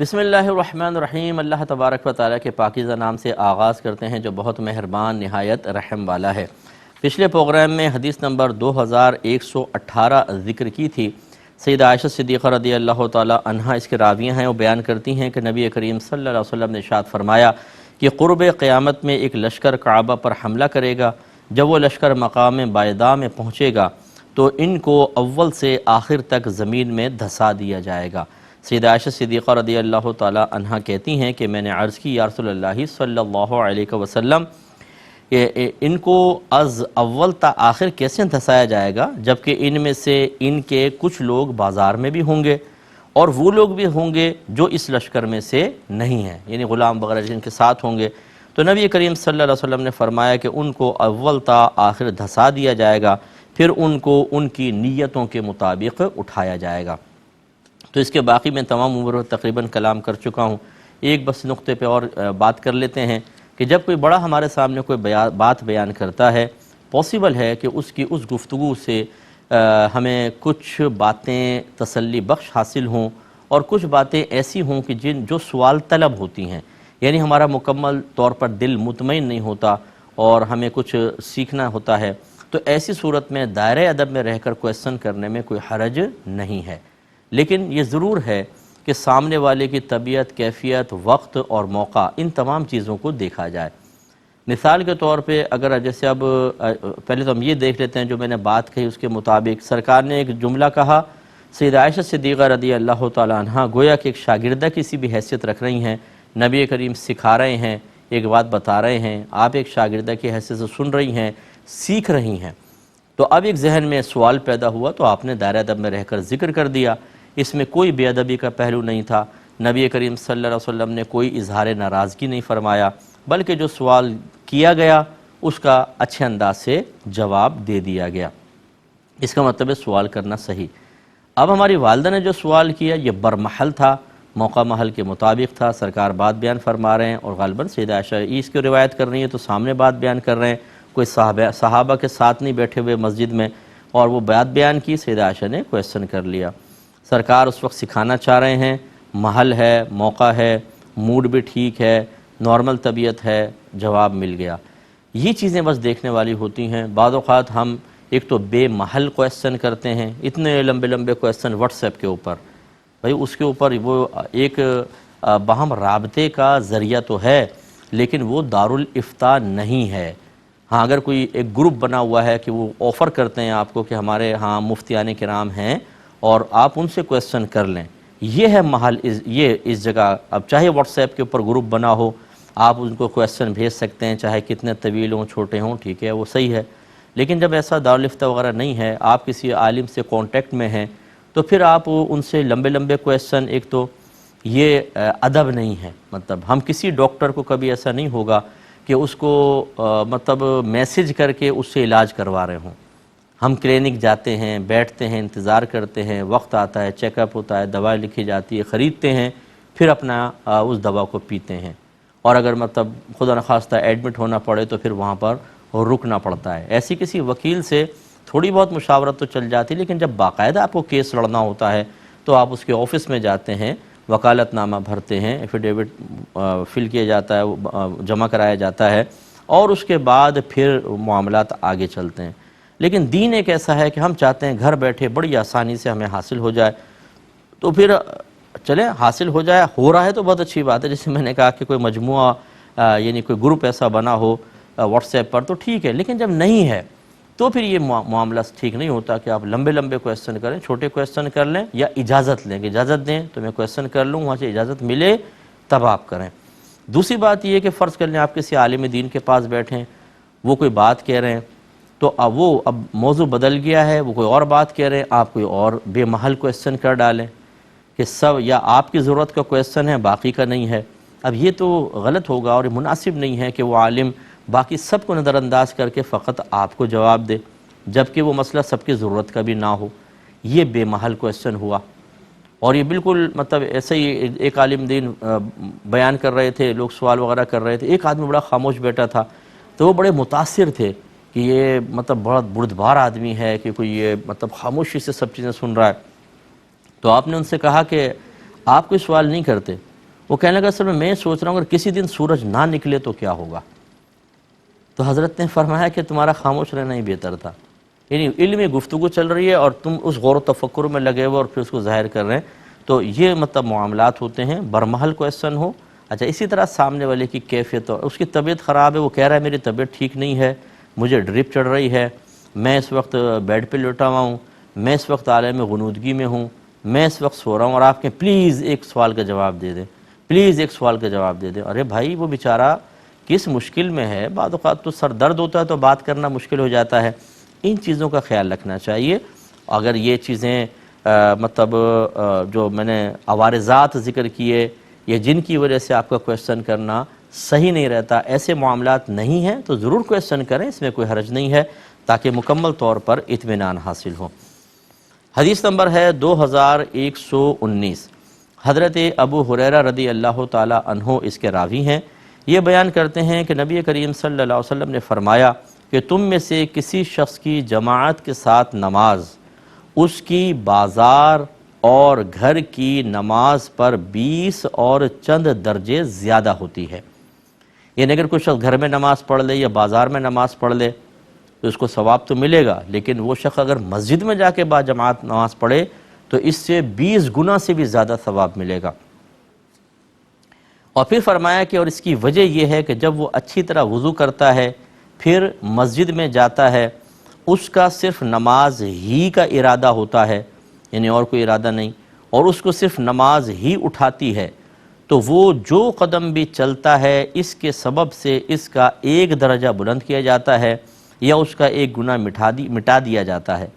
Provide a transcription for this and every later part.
بسم اللہ الرحمن الرحیم۔ اللہ تبارک و تعالیٰ کے پاکیزہ نام سے آغاز کرتے ہیں جو بہت مہربان نہایت رحم والا ہے۔ پچھلے پروگرام میں حدیث نمبر 2118 ذکر کی تھی۔ سیدہ عائشہ صدیقہ رضی اللہ تعالیٰ عنہا اس کے راویہ ہیں، وہ بیان کرتی ہیں کہ نبی کریم صلی اللہ علیہ وسلم نے ارشاد فرمایا کہ قرب قیامت میں ایک لشکر کعبہ پر حملہ کرے گا۔ جب وہ لشکر مقام بیضاء میں پہنچے گا تو ان کو اول سے آخر تک زمین میں دھسا دیا جائے گا۔ سیدہ عائشہ صدیقہ رضی اللہ تعالیٰ عنہا کہتی ہیں کہ میں نے عرض کی یا رسول اللہ صلی اللہ علیہ وسلم ان کو از اول تا آخر کیسے دھسایا جائے گا جبکہ ان میں سے ان کے کچھ لوگ بازار میں بھی ہوں گے اور وہ لوگ بھی ہوں گے جو اس لشکر میں سے نہیں ہیں، یعنی غلام وغیرہ جن کے ساتھ ہوں گے۔ تو نبی کریم صلی اللہ علیہ وسلم نے فرمایا کہ ان کو اول تا آخر دھسا دیا جائے گا، پھر ان کو ان کی نیتوں کے مطابق اٹھایا جائے گا۔ تو اس کے باقی میں تمام عمر تقریباً کلام کر چکا ہوں، ایک بس نقطے پہ اور بات کر لیتے ہیں کہ جب کوئی بڑا ہمارے سامنے کوئی بات بیان کرتا ہے، پاسبل ہے کہ اس کی اس گفتگو سے ہمیں کچھ باتیں تسلی بخش حاصل ہوں اور کچھ باتیں ایسی ہوں کہ جو سوال طلب ہوتی ہیں، یعنی ہمارا مکمل طور پر دل مطمئن نہیں ہوتا اور ہمیں کچھ سیکھنا ہوتا ہے، تو ایسی صورت میں دائرہ ادب میں رہ کر کویسچن کرنے میں کوئی حرج نہیں ہے، لیکن یہ ضرور ہے کہ سامنے والے کی طبیعت، کیفیت، وقت اور موقع، ان تمام چیزوں کو دیکھا جائے۔ مثال کے طور پہ اگر جیسے اب پہلے تو ہم یہ دیکھ لیتے ہیں جو میں نے بات کہی اس کے مطابق سرکار نے ایک جملہ کہا، سیدہ عائشہ صدیقہ رضی اللہ تعالیٰ عنہا گویا کہ ایک شاگردہ کسی بھی حیثیت رکھ رہی ہیں، نبی کریم سکھا رہے ہیں، ایک بات بتا رہے ہیں، آپ ایک شاگردہ کی حیثیت سے سن رہی ہیں، سیکھ رہی ہیں، تو اب ایک ذہن میں سوال پیدا ہوا تو آپ نے دائرہ ادب میں رہ کر ذکر کر دیا، اس میں کوئی بے ادبی کا پہلو نہیں تھا، نبی کریم صلی اللہ علیہ وسلم نے کوئی اظہار ناراضگی نہیں فرمایا، بلکہ جو سوال کیا گیا اس کا اچھے انداز سے جواب دے دیا گیا۔ اس کا مطلب ہے سوال کرنا صحیح۔ اب ہماری والدہ نے جو سوال کیا یہ برمحل تھا، موقع محل کے مطابق تھا، سرکار بات بیان فرما رہے ہیں اور غالباً سیدہ عائشہ اس کی روایت کر رہی ہیں تو سامنے بات بیان کر رہے ہیں، کوئی صحابہ کے ساتھ نہیں بیٹھے ہوئے مسجد میں، اور وہ بات بیان کی، سیدہ عائشہ نے کویسچن کر لیا۔ سرکار اس وقت سکھانا چاہ رہے ہیں، محل ہے، موقع ہے، موڈ بھی ٹھیک ہے، نارمل طبیعت ہے، جواب مل گیا۔ یہ چیزیں بس دیکھنے والی ہوتی ہیں۔ بعض اوقات ہم ایک تو بے محل کویسچن کرتے ہیں، اتنے لمبے لمبے کویسچن واٹس ایپ کے اوپر، بھائی اس کے اوپر وہ ایک باہم رابطے کا ذریعہ تو ہے لیکن وہ دارالافتاء نہیں ہے۔ ہاں اگر کوئی ایک گروپ بنا ہوا ہے کہ وہ آفر کرتے ہیں آپ کو کہ ہمارے ہاں مفتیان کرام ہیں اور آپ ان سے کویسچن کر لیں، یہ ہے محل، یہ اس جگہ۔ اب چاہے واٹس ایپ کے اوپر گروپ بنا ہو، آپ ان کو کویسچن بھیج سکتے ہیں، چاہے کتنے طویل ہوں چھوٹے ہوں، ٹھیک ہے وہ صحیح ہے، لیکن جب ایسا دارالافتاء وغیرہ نہیں ہے، آپ کسی عالم سے کانٹیکٹ میں ہیں تو پھر آپ ان سے لمبے لمبے کویسچن، ایک تو یہ ادب نہیں ہے۔ مطلب ہم کسی ڈاکٹر کو کبھی ایسا نہیں ہوگا کہ اس کو مطلب میسج کر کے اس سے علاج کروا رہے ہوں۔ ہم کلینک جاتے ہیں، بیٹھتے ہیں، انتظار کرتے ہیں، وقت آتا ہے، چیک اپ ہوتا ہے، دوا لکھی جاتی ہے، خریدتے ہیں، پھر اپنا اس دوا کو پیتے ہیں، اور اگر مطلب خدا نخواستہ ایڈمٹ ہونا پڑے تو پھر وہاں پر رکنا پڑتا ہے۔ ایسی کسی وکیل سے تھوڑی بہت مشاورت تو چل جاتی ہے، لیکن جب باقاعدہ آپ کو کیس لڑنا ہوتا ہے تو آپ اس کے آفس میں جاتے ہیں، وکالت نامہ بھرتے ہیں، ایفیڈیوٹ فل کیا جاتا ہے، جمع کرایا جاتا ہے، اور اس کے بعد پھر معاملات آگے چلتے ہیں۔ لیکن دین ایک ایسا ہے کہ ہم چاہتے ہیں گھر بیٹھے بڑی آسانی سے ہمیں حاصل ہو جائے، تو پھر چلیں حاصل ہو جائے، ہو رہا ہے تو بہت اچھی بات ہے۔ جیسے میں نے کہا کہ کوئی مجموعہ یعنی کوئی گروپ ایسا بنا ہو واٹس ایپ پر تو ٹھیک ہے، لیکن جب نہیں ہے تو پھر یہ معاملہ ٹھیک نہیں ہوتا کہ آپ لمبے لمبے کویسچن کریں، چھوٹے کویسچن کر لیں یا اجازت لیں کہ اجازت دیں تو میں کویسچن کر لوں، وہاں سے اجازت ملے تب آپ کریں۔ دوسری بات یہ ہے کہ فرض کر لیں آپ کسی عالم دین کے پاس بیٹھیں، وہ کوئی بات کہہ رہے ہیں تو اب موضوع بدل گیا ہے، وہ کوئی اور بات کہہ رہے ہیں، آپ کوئی اور بے محل کویسچن کر ڈالیں کہ سب یا آپ کی ضرورت کا کویسچن ہے باقی کا نہیں ہے۔ اب یہ تو غلط ہوگا اور مناسب نہیں ہے کہ وہ عالم باقی سب کو نظر انداز کر کے فقط آپ کو جواب دے جبکہ وہ مسئلہ سب کی ضرورت کا بھی نہ ہو، یہ بے محل کویسچن ہوا۔ اور یہ بالکل مطلب ایسے ہی ایک عالم دین بیان کر رہے تھے، لوگ سوال وغیرہ کر رہے تھے، ایک آدمی بڑا خاموش بیٹھا تھا تو وہ بڑے متاثر تھے کہ یہ مطلب بہت بردبار آدمی ہے کہ کوئی یہ مطلب خاموشی سے سب چیزیں سن رہا ہے۔ تو آپ نے ان سے کہا کہ آپ کوئی سوال نہیں کرتے، وہ کہنے لگا اصل میں سوچ رہا ہوں اگر کسی دن سورج نہ نکلے تو کیا ہوگا؟ تو حضرت نے فرمایا کہ تمہارا خاموش رہنا ہی بہتر تھا، یعنی علمی گفتگو چل رہی ہے اور تم اس غور و تفکر میں لگے ہوئے اور پھر اس کو ظاہر کر رہے ہیں، تو یہ مطلب معاملات ہوتے ہیں، برمحل کویسچن ہو۔ اچھا اسی طرح سامنے والے کی کیفیت، اور اس کی طبیعت خراب ہے، وہ کہہ رہا ہے میری طبیعت ٹھیک نہیں ہے، مجھے ڈرپ چڑھ رہی ہے، میں اس وقت بیڈ پہ لیٹا ہوا ہوں، میں اس وقت عالم غنودگی میں ہوں، میں اس وقت سو رہا ہوں، اور آپ کہیں پلیز ایک سوال کا جواب دے دیں، پلیز ایک سوال کا جواب دے دیں۔ ارے بھائی وہ بیچارہ کس مشکل میں ہے، بعض اوقات تو سر درد ہوتا ہے تو بات کرنا مشکل ہو جاتا ہے، ان چیزوں کا خیال رکھنا چاہیے۔ اگر یہ چیزیں مطلب جو میں نے عوارضات ذکر کیے یا جن کی وجہ سے آپ کا کویسچن کرنا صحیح نہیں رہتا، ایسے معاملات نہیں ہیں تو ضرور کویسچن کریں، اس میں کوئی حرج نہیں ہے، تاکہ مکمل طور پر اطمینان حاصل ہو۔ حدیث نمبر ہے 2119۔ حضرت ابو ہریرہ رضی اللہ تعالی عنہ اس کے راوی ہیں، یہ بیان کرتے ہیں کہ نبی کریم صلی اللہ علیہ وسلم نے فرمایا کہ تم میں سے کسی شخص کی جماعت کے ساتھ نماز اس کی بازار اور گھر کی نماز پر 20 اور چند درجے زیادہ ہوتی ہے۔ یعنی اگر کوئی شخص گھر میں نماز پڑھ لے یا بازار میں نماز پڑھ لے تو اس کو ثواب تو ملے گا، لیکن وہ شخص اگر مسجد میں جا کے با جماعت نماز پڑھے تو اس سے 20 گنا سے بھی زیادہ ثواب ملے گا۔ اور پھر فرمایا کہ اور اس کی وجہ یہ ہے کہ جب وہ اچھی طرح وضو کرتا ہے پھر مسجد میں جاتا ہے، اس کا صرف نماز ہی کا ارادہ ہوتا ہے، یعنی اور کوئی ارادہ نہیں، اور اس کو صرف نماز ہی اٹھاتی ہے، تو وہ جو قدم بھی چلتا ہے اس کے سبب سے اس کا ایک درجہ بلند کیا جاتا ہے یا اس کا ایک گناہ مٹا دیا جاتا ہے،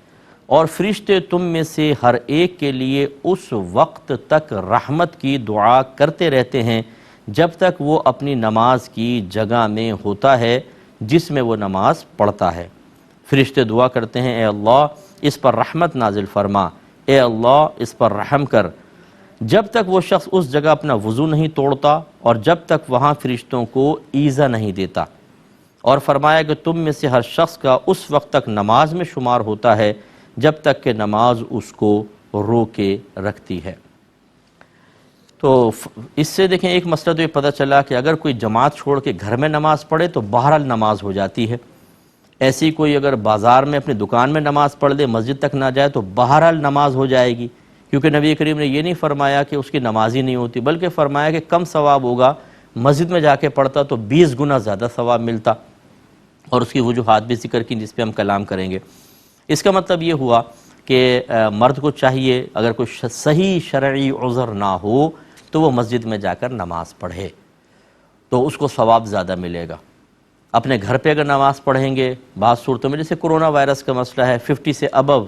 اور فرشتے تم میں سے ہر ایک کے لیے اس وقت تک رحمت کی دعا کرتے رہتے ہیں جب تک وہ اپنی نماز کی جگہ میں ہوتا ہے جس میں وہ نماز پڑھتا ہے۔ فرشتے دعا کرتے ہیں اے اللہ اس پر رحمت نازل فرما، اے اللہ اس پر رحم کر، جب تک وہ شخص اس جگہ اپنا وضو نہیں توڑتا اور جب تک وہاں فرشتوں کو ایذا نہیں دیتا۔ اور فرمایا کہ تم میں سے ہر شخص کا اس وقت تک نماز میں شمار ہوتا ہے جب تک کہ نماز اس کو روکے رکھتی ہے۔ تو اس سے دیکھیں ایک مسئلہ تو یہ پتہ چلا کہ اگر کوئی جماعت چھوڑ کے گھر میں نماز پڑھے تو بہرحال نماز ہو جاتی ہے، ایسی کوئی اگر بازار میں اپنی دکان میں نماز پڑھ لے مسجد تک نہ جائے تو بہرحال نماز ہو جائے گی، کیونکہ نبی کریم نے یہ نہیں فرمایا کہ اس کی نماز ہی نہیں ہوتی، بلکہ فرمایا کہ کم ثواب ہوگا، مسجد میں جا کے پڑھتا تو 20 گنا زیادہ ثواب ملتا، اور اس کی وجوہات بھی ذکر کی جس پہ ہم کلام کریں گے۔ اس کا مطلب یہ ہوا کہ مرد کو چاہیے اگر کوئی صحیح شرعی عذر نہ ہو تو وہ مسجد میں جا کر نماز پڑھے تو اس کو ثواب زیادہ ملے گا۔ اپنے گھر پہ اگر نماز پڑھیں گے بعض صورتوں میں، جیسے کرونا وائرس کا مسئلہ ہے، 50 سے ابو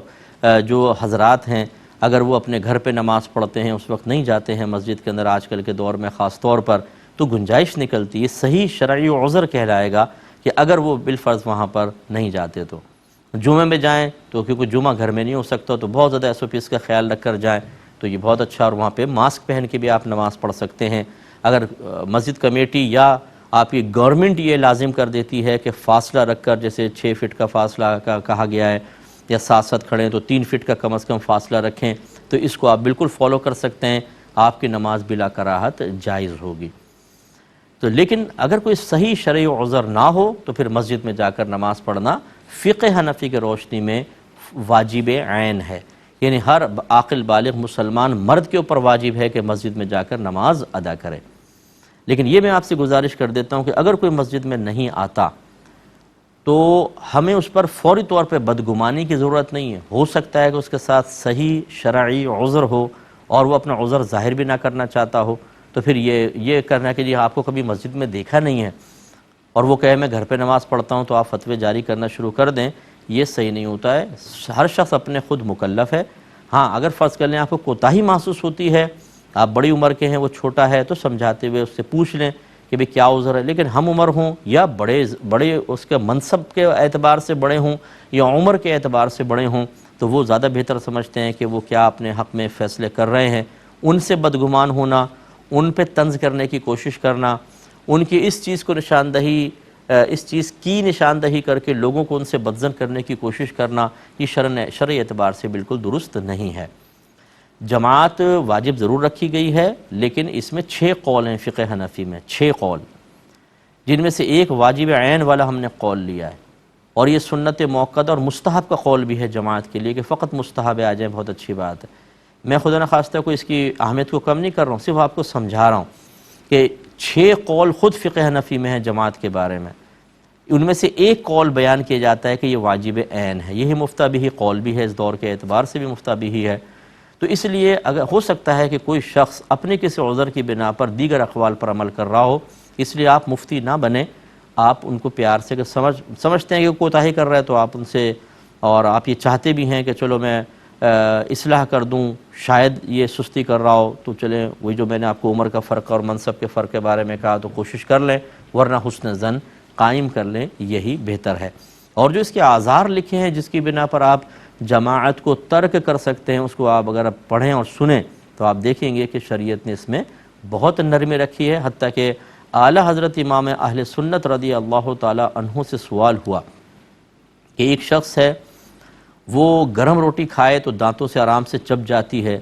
جو حضرات ہیں اگر وہ اپنے گھر پہ نماز پڑھتے ہیں اس وقت نہیں جاتے ہیں مسجد کے اندر آج کل کے دور میں خاص طور پر، تو گنجائش نکلتی ہے، صحیح شرعی عذر کہلائے گا کہ اگر وہ بالفرض وہاں پر نہیں جاتے تو جمعہ میں جائیں، تو کیونکہ جمعہ گھر میں نہیں ہو سکتا تو بہت زیادہ SOPs کا خیال رکھ کر جائیں تو یہ بہت اچھا، اور وہاں پہ ماسک پہن کے بھی آپ نماز پڑھ سکتے ہیں۔ اگر مسجد کمیٹی یا آپ کی گورنمنٹ یہ لازم کر دیتی ہے کہ فاصلہ رکھ کر، جیسے 6 فٹ کا فاصلہ کہا گیا ہے یا 7 کھڑے ہیں تو 3 فٹ کا کم از کم فاصلہ رکھیں، تو اس کو آپ بالکل فالو کر سکتے ہیں، آپ کی نماز بلا کراہت جائز ہوگی۔ تو لیکن اگر کوئی صحیح شرعی عذر نہ ہو تو پھر مسجد میں جا کر نماز پڑھنا فقہ حنفی کے روشنی میں واجب عین ہے، یعنی ہر عاقل بالغ مسلمان مرد کے اوپر واجب ہے کہ مسجد میں جا کر نماز ادا کرے۔ لیکن یہ میں آپ سے گزارش کر دیتا ہوں کہ اگر کوئی مسجد میں نہیں آتا تو ہمیں اس پر فوری طور پہ بدگمانی کی ضرورت نہیں ہے، ہو سکتا ہے کہ اس کے ساتھ صحیح شرعی عذر ہو اور وہ اپنا عذر ظاہر بھی نہ کرنا چاہتا ہو، تو پھر یہ کرنا کہ جی آپ کو کبھی مسجد میں دیکھا نہیں ہے اور وہ کہے میں گھر پہ نماز پڑھتا ہوں تو آپ فتوے جاری کرنا شروع کر دیں، یہ صحیح نہیں ہوتا ہے۔ ہر شخص اپنے خود مکلف ہے۔ ہاں اگر فرض کر لیں آپ کو کوتاہی محسوس ہوتی ہے، آپ بڑی عمر کے ہیں وہ چھوٹا ہے، تو سمجھاتے ہوئے اس سے پوچھ لیں کہ بھئی کیا عذر ہے، لیکن ہم عمر ہوں یا بڑے اس کے منصب کے اعتبار سے بڑے ہوں یا عمر کے اعتبار سے بڑے ہوں تو وہ زیادہ بہتر سمجھتے ہیں کہ وہ کیا اپنے حق میں فیصلے کر رہے ہیں۔ ان سے بدگمان ہونا، ان پہ طنز کرنے کی کوشش کرنا، ان کی اس چیز کی نشاندہی کر کے لوگوں کو ان سے بدظن کرنے کی کوشش کرنا، یہ شرعی اعتبار سے بالکل درست نہیں ہے۔ جماعت واجب ضرور رکھی گئی ہے، لیکن اس میں 6 قول ہیں فقہ حنفی میں، 6 قول، جن میں سے ایک واجب عین والا ہم نے قول لیا ہے، اور یہ سنت موقدہ اور مستحب کا قول بھی ہے جماعت کے لیے کہ فقط مستحب آ جائے، بہت اچھی بات ہے۔ میں خدا نخواستہ کو اس کی اہمیت کو کم نہیں کر رہا ہوں، صرف آپ کو سمجھا رہا ہوں کہ 6 قول خود فقہ حنفی میں ہیں جماعت کے بارے میں، ان میں سے ایک قول بیان کیا جاتا ہے کہ یہ واجب عین ہے، یہی مفتہ بہ قول بھی ہے، اس دور کے اعتبار سے بھی مفتہ بہ ہے۔ تو اس لیے اگر ہو سکتا ہے کہ کوئی شخص اپنے کسی عذر کی بنا پر دیگر اقوال پر عمل کر رہا ہو، اس لیے آپ مفتی نہ بنیں، آپ ان کو پیار سے اگر سمجھتے ہیں کہ وہ کوتاہی کر رہا ہے تو آپ ان سے، اور آپ یہ چاہتے بھی ہیں کہ چلو میں اصلاح کر دوں، شاید یہ سستی کر رہا ہو، تو چلیں وہی جو میں نے آپ کو عمر کا فرق اور منصب کے فرق کے بارے میں کہا تو کوشش کر لیں، ورنہ حسن ظن قائم کر لیں، یہی بہتر ہے۔ اور جو اس کے آثار لکھے ہیں جس کی بنا پر آپ جماعت کو ترک کر سکتے ہیں، اس کو آپ اگر پڑھیں اور سنیں تو آپ دیکھیں گے کہ شریعت نے اس میں بہت نرمی رکھی ہے، حتیٰ کہ اعلیٰ حضرت امام اہل سنت رضی اللہ تعالی عنہ سے سوال ہوا کہ ایک شخص ہے، وہ گرم روٹی کھائے تو دانتوں سے آرام سے چب جاتی ہے،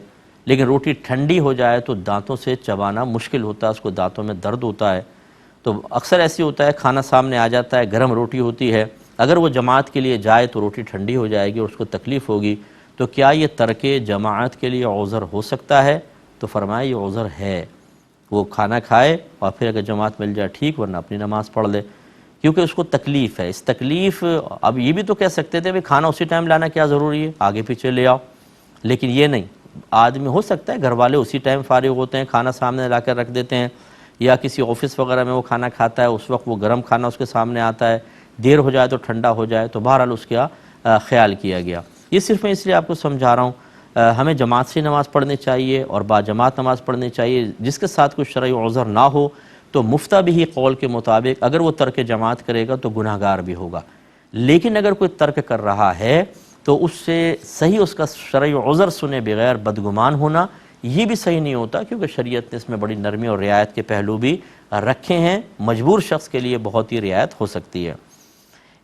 لیکن روٹی ٹھنڈی ہو جائے تو دانتوں سے چبانا مشکل ہوتا ہے، اس کو دانتوں میں درد ہوتا ہے۔ تو اکثر ایسی ہوتا ہے، کھانا سامنے آ جاتا ہے، گرم روٹی ہوتی ہے، اگر وہ جماعت کے لیے جائے تو روٹی ٹھنڈی ہو جائے گی اور اس کو تکلیف ہوگی، تو کیا یہ ترک جماعت کے لیے عذر ہو سکتا ہے؟ تو فرمایا یہ عذر ہے، وہ کھانا کھائے اور پھر اگر جماعت مل جائے ٹھیک، ورنہ اپنی نماز پڑھ لے، کیونکہ اس کو تکلیف ہے۔ اس تکلیف، اب یہ بھی تو کہہ سکتے تھے کہ کھانا اسی ٹائم لانا کیا ضروری ہے، آگے پیچھے لے آؤ، لیکن یہ نہیں، آدمی ہو سکتا ہے گھر والے اسی ٹائم فارغ ہوتے ہیں، کھانا سامنے لا کر رکھ دیتے ہیں، یا کسی آفس وغیرہ میں وہ کھانا کھاتا ہے، اس وقت وہ گرم کھانا اس کے سامنے آتا ہے، دیر ہو جائے تو ٹھنڈا ہو جائے، تو بہرحال اس کا خیال کیا گیا۔ یہ صرف میں اس لیے آپ کو سمجھا رہا ہوں، ہمیں جماعت سے نماز پڑھنی چاہیے اور با جماعت نماز پڑھنی چاہیے، جس کے ساتھ کوئی شرعی عذر نہ ہو تو مفتہ بہ قول کے مطابق اگر وہ ترک جماعت کرے گا تو گناہ گار بھی ہوگا، لیکن اگر کوئی ترک کر رہا ہے تو اس سے صحیح اس کا شرعی عذر سنے بغیر بدگمان ہونا یہ بھی صحیح نہیں ہوتا، کیونکہ شریعت نے اس میں بڑی نرمی اور رعایت کے پہلو بھی رکھے ہیں، مجبور شخص کے لیے بہت ہی رعایت ہو سکتی ہے۔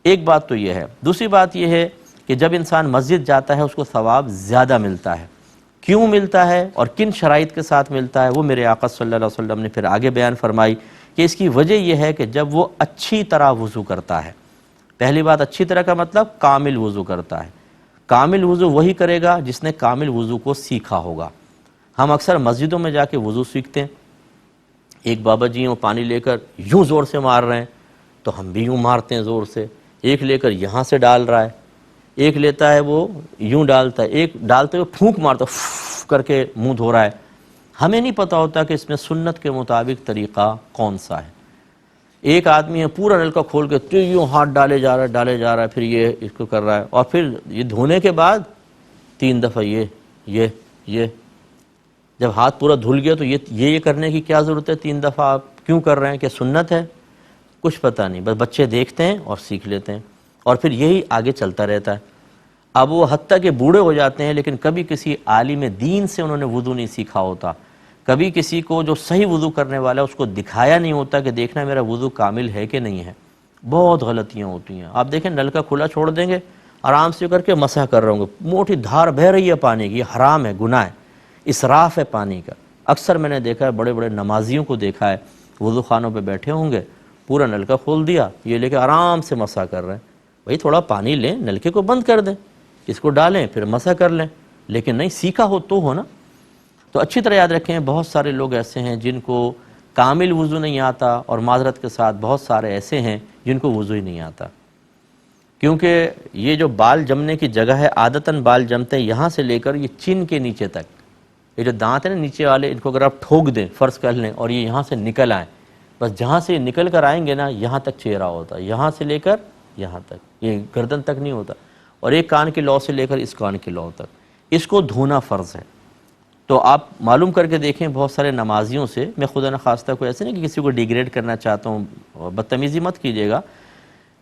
ایک بات تو یہ ہے، دوسری بات یہ ہے کہ جب انسان مسجد جاتا ہے اس کو ثواب زیادہ ملتا ہے، کیوں ملتا ہے اور کن شرائط کے ساتھ ملتا ہے وہ میرے آقا صلی اللہ علیہ وسلم نے پھر آگے بیان فرمائی کہ اس کی وجہ یہ ہے کہ جب وہ اچھی طرح وضو کرتا ہے۔ پہلی بات، اچھی طرح کا مطلب کامل وضو کرتا ہے۔ کامل وضو وہی کرے گا جس نے کامل وضو کو سیکھا ہوگا۔ ہم اکثر مسجدوں میں جا کے وضو سیکھتے ہیں، ایک بابا جی ہیں وہ پانی لے کر یوں زور سے مار رہے ہیں تو ہم بھی یوں مارتے ہیں زور سے، ایک لے کر یہاں سے ڈال رہا ہے، ایک لیتا ہے وہ یوں ڈالتا ہے، ایک ڈالتے ہوئے پھونک مارتا ہے کر کے منہ دھو رہا ہے۔ ہمیں نہیں پتہ ہوتا کہ اس میں سنت کے مطابق طریقہ کون سا ہے۔ ایک آدمی ہے پورا نلکا کھول کے یوں ہاتھ ڈالے جا رہا ہے، پھر یہ اس کو کر رہا ہے، اور پھر یہ دھونے کے بعد 3 دفعہ یہ جب ہاتھ پورا دھل گیا تو یہ کرنے کی کیا ضرورت ہے؟ 3 دفعہ آپ کیوں کر رہے ہیں؟ کہ سنت ہے؟ کچھ پتہ نہیں، بس بچے دیکھتے ہیں اور سیکھ لیتے ہیں، اور پھر یہی آگے چلتا رہتا ہے۔ اب وہ حتیٰ کہ بوڑھے ہو جاتے ہیں لیکن کبھی کسی عالم دین سے انہوں نے وضو نہیں سیکھا ہوتا، کبھی کسی کو جو صحیح وضو کرنے والا ہے اس کو دکھایا نہیں ہوتا کہ دیکھنا میرا وضو کامل ہے کہ نہیں ہے۔ بہت غلطیاں ہوتی ہیں، آپ دیکھیں نلکا کھلا چھوڑ دیں گے، آرام سے کر کے مسح کر رہے ہوں گے، موٹی دھار بہہ رہی ہے پانی کی، یہ حرام ہے، گناہ ہے، اسراف ہے پانی کا۔ اکثر میں نے دیکھا ہے، بڑے بڑے نمازیوں کو دیکھا ہے، وضو خانوں پہ بیٹھے ہوں گے، پورا نلکا کھول دیا، یہ لے کے آرام سے مسح کر رہے ہیں۔ بھئی تھوڑا پانی لیں، نلکے کو بند کر دیں، اس کو ڈالیں پھر مسح کر لیں، لیکن نہیں سیکھا ہو نا۔ تو اچھی طرح یاد رکھیں، بہت سارے لوگ ایسے ہیں جن کو کامل وضو نہیں آتا، اور معذرت کے ساتھ بہت سارے ایسے ہیں جن کو وضو ہی نہیں آتا، کیونکہ یہ جو بال جمنے کی جگہ ہے، عادتاً بال جمتے ہیں یہاں سے لے کر یہ چن کے نیچے تک، یہ جو دانت ہیں نا نیچے والے، ان کو اگر آپ ٹھوک دیں فرض کر لیں اور یہ یہاں سے نکل آئیں، بس جہاں سے یہ نکل کر آئیں گے نا یہاں تک چہرہ ہوتا ہے، یہاں سے لے کر یہاں تک، یہ گردن تک نہیں ہوتا، اور ایک کان کی لو سے لے کر اس کان کی لو تک، اس کو دھونا فرض ہے۔ تو آپ معلوم کر کے دیکھیں بہت سارے نمازیوں سے، میں خدا نخواستہ کو ایسے نہیں کہ کسی کو ڈیگریڈ کرنا چاہتا ہوں، بدتمیزی مت کیجیے گا،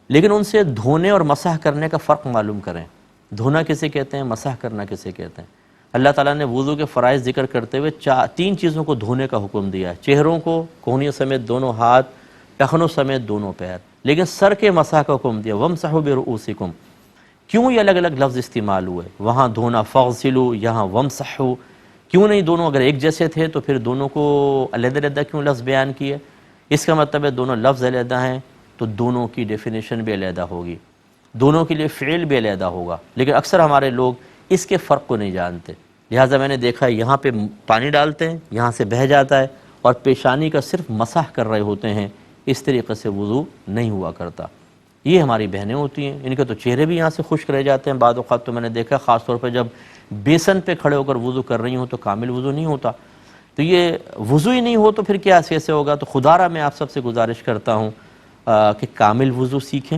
لیکن ان سے دھونے اور مسح کرنے کا فرق معلوم کریں۔ دھونا کسے کہتے ہیں، مسح کرنا کسے کہتے ہیں؟ اللہ تعالیٰ نے وضو کے فرائض ذکر کرتے ہوئے 3 چیزوں کو دھونے کا حکم دیا ہے، چہروں کو، کونیوں سمیت دونوں ہاتھ، ٹخنوں سمیت دونوں پیر، لیکن سر کے مسح کا حکم دیا، وَامْسَحُوا بِرُؤُوسِكُمْ۔ کیوں یہ الگ الگ لفظ استعمال ہوئے؟ وہاں دھونا فَاغْسِلُوا، یہاں وَامْسَحُوا، کیوں نہیں دونوں اگر ایک جیسے تھے تو پھر دونوں کو علیحدہ علیحدہ کیوں لفظ بیان کیے؟ اس کا مطلب ہے دونوں لفظ علیحدہ ہیں تو دونوں کی ڈیفینیشن بھی علیحدہ ہوگی، دونوں کے لیے فعل بھی علیحدہ ہوگا، لیکن اکثر ہمارے لوگ اس کے فرق کو نہیں جانتے، لہٰذا میں نے دیکھا ہے یہاں پہ پانی ڈالتے ہیں، یہاں سے بہہ جاتا ہے اور پیشانی کا صرف مسح کر رہے ہوتے ہیں، اس طریقے سے وضو نہیں ہوا کرتا۔ یہ ہماری بہنیں ہوتی ہیں، ان کے تو چہرے بھی یہاں سے خشک رہ جاتے ہیں، بعض اوقات تو میں نے دیکھا خاص طور پہ جب بیسن پہ کھڑے ہو کر وضو کر رہی ہوں تو کامل وضو نہیں ہوتا، تو یہ وضو ہی نہیں ہو تو پھر کیا کیسے ہوگا؟ تو خدا را میں آپ سب سے گزارش کرتا ہوں کہ کامل وضو سیکھیں،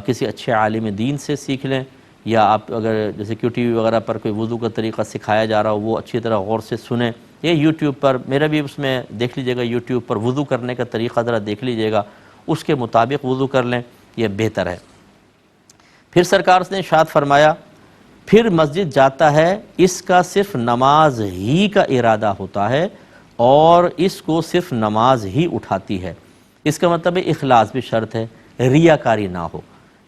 کسی اچھے عالم دین سے سیکھ لیں، یا آپ اگر جیسے کیو ٹی وی وغیرہ پر کوئی وضو کا طریقہ سکھایا جا رہا ہو وہ اچھی طرح غور سے سنیں، یا یوٹیوب پر میرا بھی اس میں دیکھ لیجئے گا، یوٹیوب پر وضو کرنے کا طریقہ ذرا دیکھ لیجئے گا، اس کے مطابق وضو کر لیں، یہ بہتر ہے۔ پھر سرکار نے ارشاد فرمایا پھر مسجد جاتا ہے اس کا صرف نماز ہی کا ارادہ ہوتا ہے اور اس کو صرف نماز ہی اٹھاتی ہے، اس کا مطلب ہے اخلاص بھی شرط ہے، ریاکاری نہ ہو،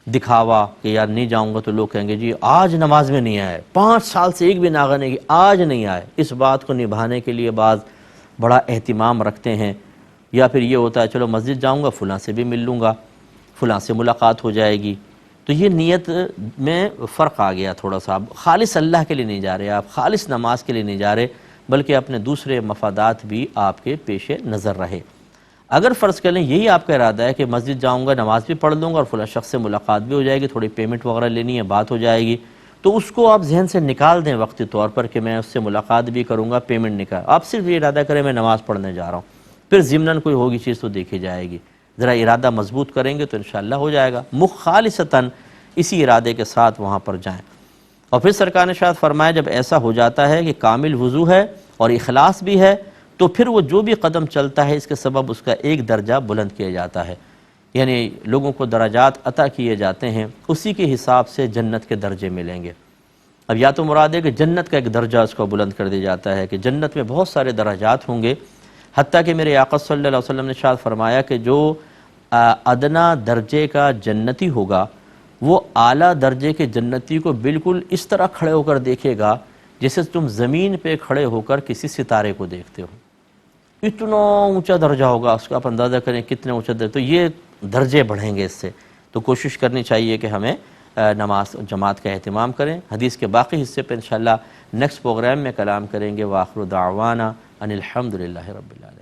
دکھاوا کہ یار نہیں جاؤں گا تو لوگ کہیں گے جی آج نماز میں نہیں آئے، 5 سال سے ایک بھی ناغہ نہیں کی، آج نہیں آئے، اس بات کو نبھانے کے لیے بعض بڑا اہتمام رکھتے ہیں، یا پھر یہ ہوتا ہے چلو مسجد جاؤں گا فلاں سے بھی مل لوں گا، فلاں سے ملاقات ہو جائے گی، تو یہ نیت میں فرق آ گیا تھوڑا سا، آپ خالص اللہ کے لیے نہیں جا رہے، آپ خالص نماز کے لیے نہیں جا رہے، بلکہ اپنے دوسرے مفادات بھی آپ کے پیش نظر رہے۔ اگر فرض کر لیں یہی آپ کا ارادہ ہے کہ مسجد جاؤں گا نماز بھی پڑھ لوں گا اور فلاں شخص سے ملاقات بھی ہو جائے گی، تھوڑی پیمنٹ وغیرہ لینی ہے بات ہو جائے گی، تو اس کو آپ ذہن سے نکال دیں وقتی طور پر کہ میں اس سے ملاقات بھی کروں گا، پیمنٹ نکال، آپ صرف یہ ارادہ کریں میں نماز پڑھنے جا رہا ہوں، پھر ضمناً کوئی ہوگی چیز تو دیکھی جائے گی، ذرا ارادہ مضبوط کریں گے تو انشاءاللہ ہو جائے گا، خالصتاً اسی ارادے کے ساتھ وہاں پر جائیں۔ اور پھر سرکار نے ارشاد فرمایا جب ایسا ہو جاتا ہے کہ کامل وضو ہے اور اخلاص بھی ہے تو پھر وہ جو بھی قدم چلتا ہے اس کے سبب اس کا ایک درجہ بلند کیا جاتا ہے، یعنی لوگوں کو درجات عطا کیے جاتے ہیں، اسی کے حساب سے جنت کے درجے ملیں گے۔ اب یا تو مراد ہے کہ جنت کا ایک درجہ اس کو بلند کر دیا جاتا ہے کہ جنت میں بہت سارے درجات ہوں گے، حتیٰ کہ میرے آقا صلی اللہ علیہ وسلم نے ارشاد فرمایا کہ جو ادنا درجے کا جنتی ہوگا وہ اعلیٰ درجے کے جنتی کو بالکل اس طرح کھڑے ہو کر دیکھے گا جیسے تم زمین پہ کھڑے ہو کر کسی ستارے کو دیکھتے ہو، اتنا اونچا درجہ ہوگا اس کا، آپ اندازہ کریں کتنے اونچا درجہ، تو یہ درجے بڑھیں گے اس سے، تو کوشش کرنی چاہیے کہ ہمیں نماز جماعت کا اہتمام کریں۔ حدیث کے باقی حصے پہ انشاءاللہ نیکسٹ پروگرام میں کلام کریں گے۔ وآخر دعوانا ان الحمدللہ رب العالمین۔